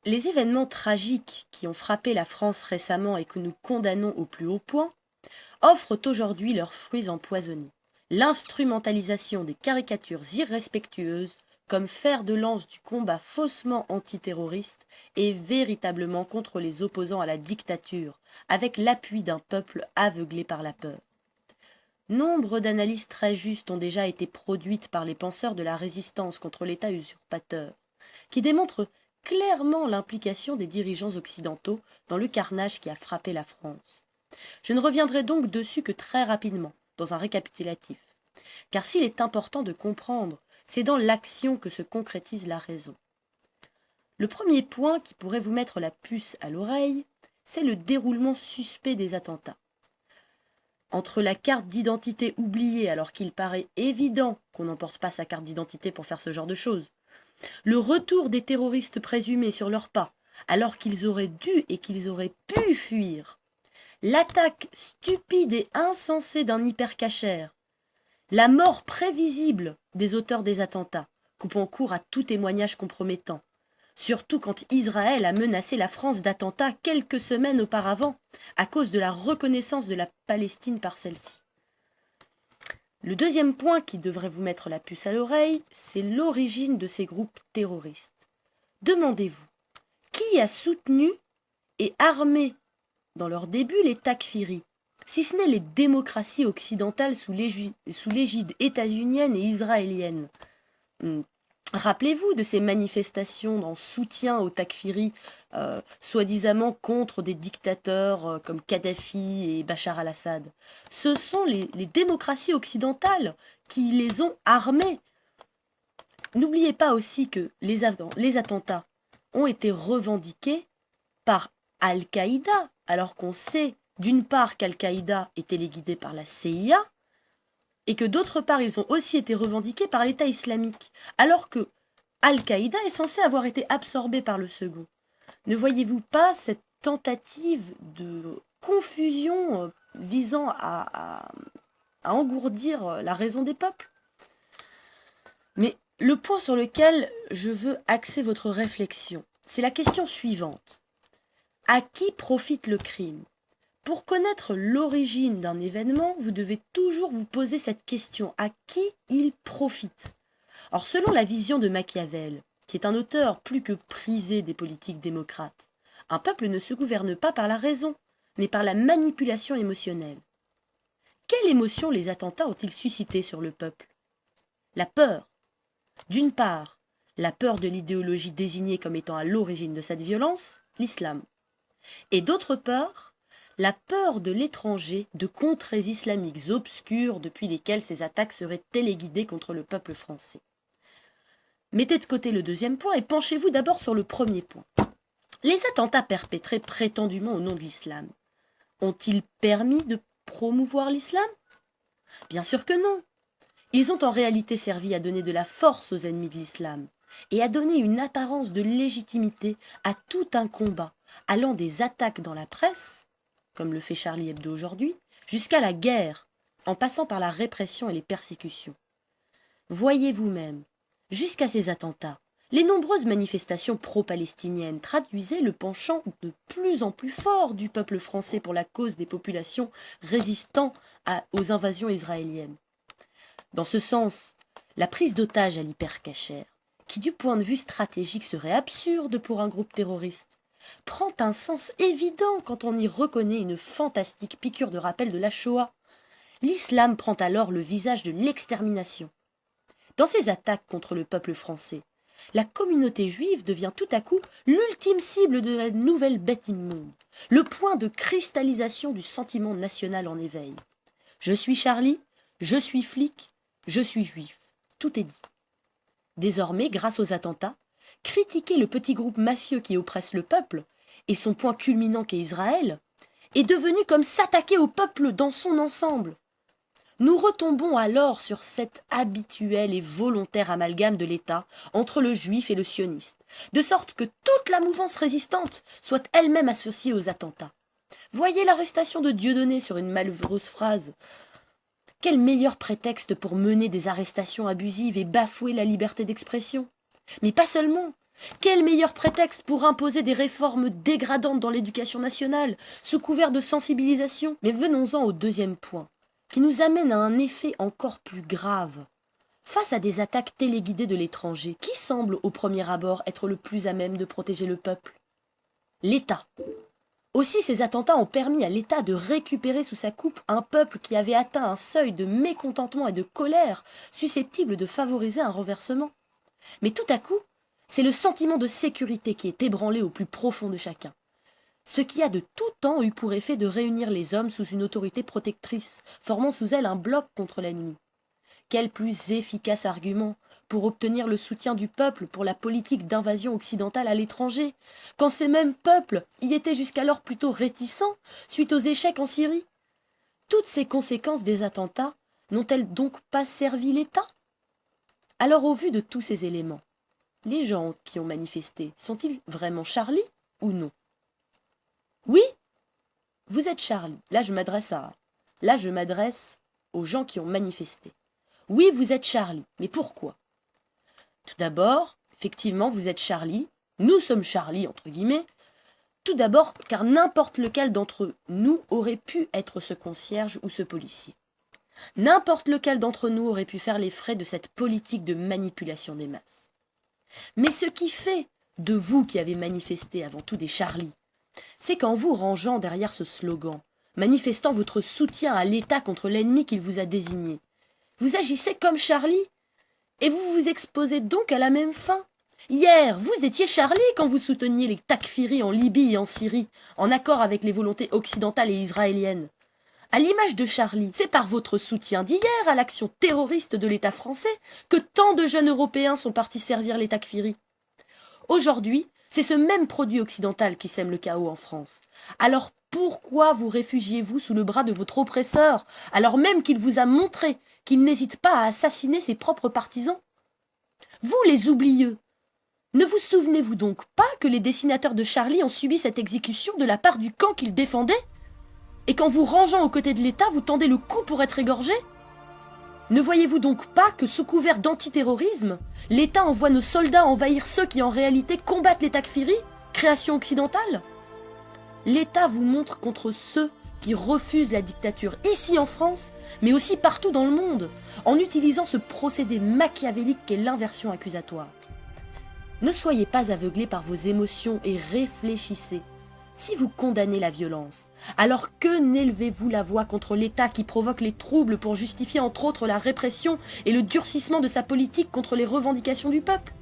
Les événements tragiques qui ont frappé la France récemment et que nous condamnons au plus haut point offrent aujourd'hui leurs fruits empoisonnés. L'instrumentalisation des caricatures irrespectueuses comme fer de lance du combat faussement antiterroriste est véritablement contre les opposants à la dictature, avec l'appui d'un peuple aveuglé par la peur. Nombre d'analyses très justes ont déjà été produites par les penseurs de la résistance contre l'État usurpateur, qui démontrent clairement l'implication des dirigeants occidentaux dans le carnage qui a frappé la France. Je ne reviendrai donc dessus que très rapidement, dans un récapitulatif. Car s'il est important de comprendre, c'est dans l'action que se concrétise la raison. Le premier point qui pourrait vous mettre la puce à l'oreille, c'est le déroulement suspect des attentats. Entre la carte d'identité oubliée alors qu'il paraît évident qu'on n'emporte pas sa carte d'identité pour faire ce genre de choses, le retour des terroristes présumés sur leurs pas alors qu'ils auraient dû et qu'ils auraient pu fuir, l'attaque stupide et insensée d'un hypercachère, la mort prévisible des auteurs des attentats, coupant court à tout témoignage compromettant, surtout quand Israël a menacé la France d'attentats quelques semaines auparavant, à cause de la reconnaissance de la Palestine par celle-ci. Le deuxième point qui devrait vous mettre la puce à l'oreille, c'est l'origine de ces groupes terroristes. Demandez-vous, qui a soutenu et armé dans leur début les takfiris, si ce n'est les démocraties occidentales sous l'égide états-unienne et israélienne? Rappelez-vous de ces manifestations en soutien aux takfiris, soi-disant contre des dictateurs comme Kadhafi et Bachar al-Assad. Ce sont les démocraties occidentales qui les ont armés. N'oubliez pas aussi que les attentats ont été revendiqués par Al-Qaïda, alors qu'on sait d'une part qu'Al-Qaïda est téléguidé par la CIA, et que d'autre part ils ont aussi été revendiqués par l'État islamique, alors que Al-Qaïda est censé avoir été absorbé par le second. Ne voyez-vous pas cette tentative de confusion visant à engourdir la raison des peuples? Mais le point sur lequel je veux axer votre réflexion, c'est la question suivante. À qui profite le crime? Pour connaître l'origine d'un événement, vous devez toujours vous poser cette question. À qui il profite? Or, selon la vision de Machiavel, qui est un auteur plus que prisé des politiques démocrates, un peuple ne se gouverne pas par la raison, mais par la manipulation émotionnelle. Quelle émotion les attentats ont-ils suscité sur le peuple? La peur. D'une part, la peur de l'idéologie désignée comme étant à l'origine de cette violence, l'islam. Et d'autre part, la peur de l'étranger, de contrées islamiques obscures depuis lesquelles ces attaques seraient téléguidées contre le peuple français. Mettez de côté le deuxième point et penchez-vous d'abord sur le premier point. Les attentats perpétrés prétendument au nom de l'islam ont-ils permis de promouvoir l'islam? Bien sûr que non. Ils ont en réalité servi à donner de la force aux ennemis de l'islam et à donner une apparence de légitimité à tout un combat, allant des attaques dans la presse, comme le fait Charlie Hebdo aujourd'hui, jusqu'à la guerre, en passant par la répression et les persécutions. Voyez vous-même, jusqu'à ces attentats, les nombreuses manifestations pro-palestiniennes traduisaient le penchant de plus en plus fort du peuple français pour la cause des populations résistant aux invasions israéliennes. Dans ce sens, la prise d'otages à l'hypercachère, qui du point de vue stratégique serait absurde pour un groupe terroriste, prend un sens évident quand on y reconnaît une fantastique piqûre de rappel de la Shoah. L'islam prend alors le visage de l'extermination. Dans ces attaques contre le peuple français, la communauté juive devient tout à coup l'ultime cible de la nouvelle bête immonde, le point de cristallisation du sentiment national en éveil. Je suis Charlie, je suis flic, je suis juif. Tout est dit. Désormais, grâce aux attentats, critiquer le petit groupe mafieux qui oppresse le peuple, et son point culminant qu'est Israël, est devenu comme s'attaquer au peuple dans son ensemble. Nous retombons alors sur cet habituel et volontaire amalgame de l'État entre le juif et le sioniste, de sorte que toute la mouvance résistante soit elle-même associée aux attentats. Voyez l'arrestation de Dieudonné sur une malheureuse phrase. Quel meilleur prétexte pour mener des arrestations abusives et bafouer la liberté d'expression? Mais pas seulement. Quel meilleur prétexte pour imposer des réformes dégradantes dans l'éducation nationale, sous couvert de sensibilisation? Mais venons-en au deuxième point, qui nous amène à un effet encore plus grave. Face à des attaques téléguidées de l'étranger, qui semble au premier abord être le plus à même de protéger le peuple? L'État. Aussi, ces attentats ont permis à l'État de récupérer sous sa coupe un peuple qui avait atteint un seuil de mécontentement et de colère susceptible de favoriser un renversement. Mais tout à coup, c'est le sentiment de sécurité qui est ébranlé au plus profond de chacun. Ce qui a de tout temps eu pour effet de réunir les hommes sous une autorité protectrice, formant sous elle un bloc contre l'ennemi. Quel plus efficace argument pour obtenir le soutien du peuple pour la politique d'invasion occidentale à l'étranger, quand ces mêmes peuples y étaient jusqu'alors plutôt réticents suite aux échecs en Syrie? Toutes ces conséquences des attentats n'ont-elles donc pas servi l'État? Alors au vu de tous ces éléments, les gens qui ont manifesté sont-ils vraiment Charlie ou non? Oui, vous êtes Charlie. Là, je m'adresse aux gens qui ont manifesté. Oui, vous êtes Charlie. Mais pourquoi? Tout d'abord, effectivement, vous êtes Charlie. Nous sommes Charlie, entre guillemets. Tout d'abord, car n'importe lequel d'entre nous aurait pu être ce concierge ou ce policier. N'importe lequel d'entre nous aurait pu faire les frais de cette politique de manipulation des masses. Mais ce qui fait de vous qui avez manifesté avant tout des Charlie, c'est qu'en vous rangeant derrière ce slogan, manifestant votre soutien à l'État contre l'ennemi qu'il vous a désigné, vous agissez comme Charlie, et vous vous exposez donc à la même fin. Hier, vous étiez Charlie quand vous souteniez les Takfiris en Libye et en Syrie, en accord avec les volontés occidentales et israéliennes. À l'image de Charlie, c'est par votre soutien d'hier à l'action terroriste de l'État français que tant de jeunes Européens sont partis servir les Takfiris. Aujourd'hui, c'est ce même produit occidental qui sème le chaos en France. Alors pourquoi vous réfugiez-vous sous le bras de votre oppresseur, alors même qu'il vous a montré qu'il n'hésite pas à assassiner ses propres partisans? Vous, les oublieux, ne vous souvenez-vous donc pas que les dessinateurs de Charlie ont subi cette exécution de la part du camp qu'ils défendaient? Et qu'en vous rangeant aux côtés de l'État, vous tendez le cou pour être égorgé? Ne voyez-vous donc pas que, sous couvert d'antiterrorisme, l'État envoie nos soldats envahir ceux qui en réalité combattent les Takfiris, création occidentale? L'État vous montre contre ceux qui refusent la dictature ici en France, mais aussi partout dans le monde, en utilisant ce procédé machiavélique qu'est l'inversion accusatoire. Ne soyez pas aveuglés par vos émotions et réfléchissez. Si vous condamnez la violence, alors que n'élevez-vous la voix contre l'État qui provoque les troubles pour justifier entre autres la répression et le durcissement de sa politique contre les revendications du peuple?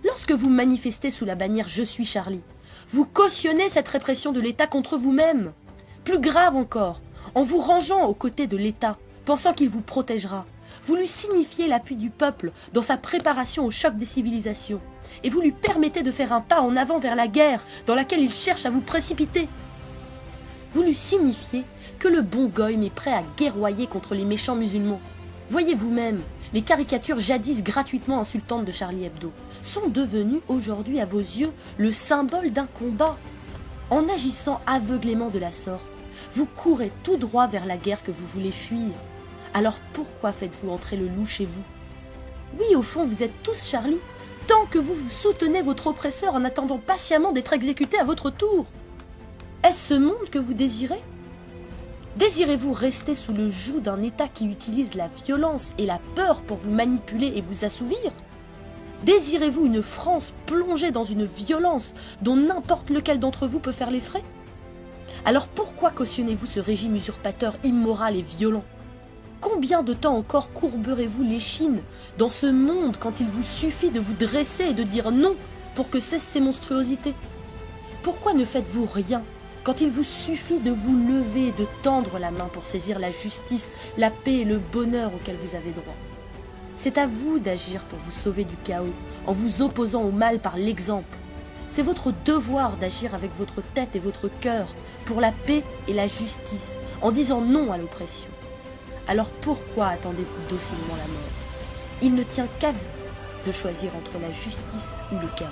Lorsque vous manifestez sous la bannière « Je suis Charlie », vous cautionnez cette répression de l'État contre vous-même. Plus grave encore, en vous rangeant aux côtés de l'État, pensant qu'il vous protégera, vous lui signifiez l'appui du peuple dans sa préparation au choc des civilisations, et vous lui permettez de faire un pas en avant vers la guerre dans laquelle il cherche à vous précipiter. Vous lui signifiez que le bon goïm est prêt à guerroyer contre les méchants musulmans. Voyez vous-même, les caricatures jadis gratuitement insultantes de Charlie Hebdo sont devenues aujourd'hui à vos yeux le symbole d'un combat. En agissant aveuglément de la sorte, vous courez tout droit vers la guerre que vous voulez fuir. Alors pourquoi faites-vous entrer le loup chez vous? Oui, au fond, vous êtes tous Charlie, tant que vous soutenez votre oppresseur en attendant patiemment d'être exécuté à votre tour. Est-ce ce monde que vous désirez? Désirez-vous rester sous le joug d'un État qui utilise la violence et la peur pour vous manipuler et vous assouvir? Désirez-vous une France plongée dans une violence dont n'importe lequel d'entre vous peut faire les frais? Alors pourquoi cautionnez-vous ce régime usurpateur immoral et violent? Combien de temps encore courberez-vous l'échine dans ce monde quand il vous suffit de vous dresser et de dire non pour que cessent ces monstruosités? Pourquoi ne faites-vous rien quand il vous suffit de vous lever et de tendre la main pour saisir la justice, la paix et le bonheur auquel vous avez droit? C'est à vous d'agir pour vous sauver du chaos, en vous opposant au mal par l'exemple. C'est votre devoir d'agir avec votre tête et votre cœur pour la paix et la justice, en disant non à l'oppression. Alors pourquoi attendez-vous docilement la mort? Il ne tient qu'à vous de choisir entre la justice ou le chaos.